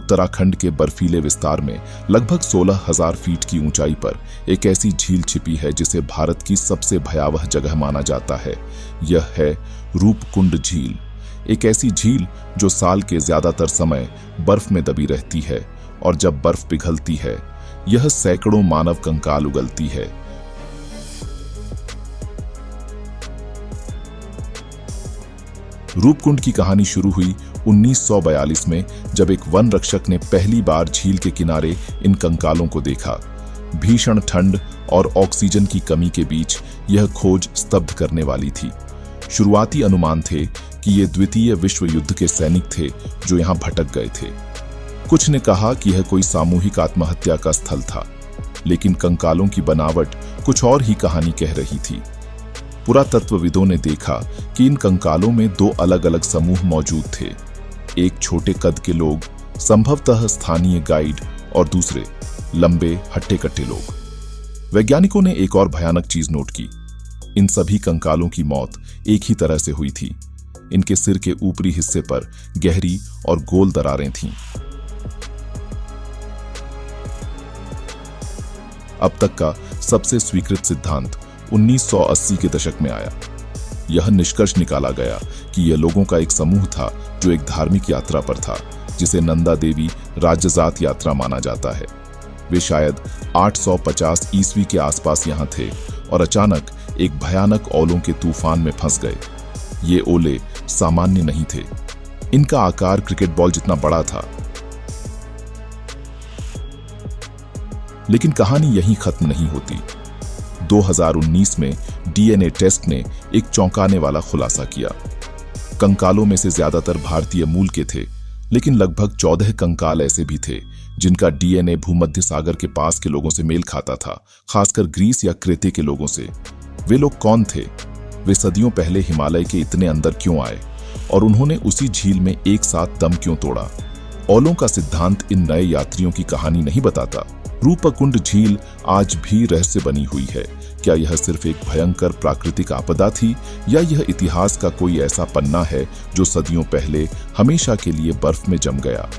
उत्तराखंड के बर्फीले विस्तार में लगभग 16,000 फीट की ऊंचाई पर एक ऐसी झील छिपी है जिसे भारत की सबसे भयावह जगह माना जाता है। यह है रूपकुंड झील, एक ऐसी झील जो साल के ज्यादातर समय बर्फ में दबी रहती है और जब बर्फ पिघलती है यह सैकड़ों मानव कंकाल उगलती है। रूपकुंड की कहानी शुरू हुई 1942 में जब एक वन रक्षक ने पहली बार झील के किनारे इन कंकालों को देखा। भीषण ठंड और ऑक्सीजन की कमी के बीच यह खोज स्तब्ध करने वाली थी। शुरुआती अनुमान थे कि ये द्वितीय विश्व युद्ध के सैनिक थे जो यहां भटक गए थे। कुछ ने कहा कि यह कोई सामूहिक आत्महत्या का स्थल था, लेकिन कंकालों की बनावट कुछ और ही कहानी कह रही थी। पुरातत्वविदों ने देखा कि इन कंकालों में दो अलग अलग समूह मौजूद थे, एक छोटे कद के लोग, संभवतः स्थानीय गाइड, और दूसरे लंबे हट्टे-कट्टे लोग। वैज्ञानिकों ने एक और भयानक चीज नोट की। इन सभी कंकालों की मौत एक ही तरह से हुई थी। इनके सिर के ऊपरी हिस्से पर गहरी और गोल दरारें थीं। अब तक का सबसे स्वीकृत सिद्धांत 1980 के दशक में आया। यह निष्कर्ष निकाला गया कि यह लोगों का एक समूह था जो एक धार्मिक यात्रा पर था, जिसे नंदा देवी राज्यजात यात्रा माना जाता है। वे शायद 850 ईस्वी के आसपास यहां थे और अचानक एक भयानक ओलों के तूफान में फंस गए। ये ओले सामान्य नहीं थे, इनका आकार क्रिकेट बॉल जितना बड़ा था। लेकिन कहानी यहीं खत्म नहीं होती। 2019 में डीएनए टेस्ट ने एक चौंकाने वाला खुलासा किया। कंकालों में से ज्यादातर भारतीय मूल के थे, लेकिन लगभग 14 कंकाल ऐसे भी थे जिनका डीएनए भूमध्य सागर के पास के लोगों से मेल खाता था, खासकर ग्रीस या क्रेते के लोगों से। वे लोग कौन थे? वे सदियों पहले हिमालय के इतने अंदर क्यों आए और उन्होंने उसी झील में एक साथ दम क्यों तोड़ा? ओलों का सिद्धांत इन नए यात्रियों की कहानी नहीं बताता। रूपकुंड झील आज भी रहस्य बनी हुई है। क्या यह सिर्फ एक भयंकर प्राकृतिक आपदा थी या यह इतिहास का कोई ऐसा पन्ना है जो सदियों पहले हमेशा के लिए बर्फ में जम गया?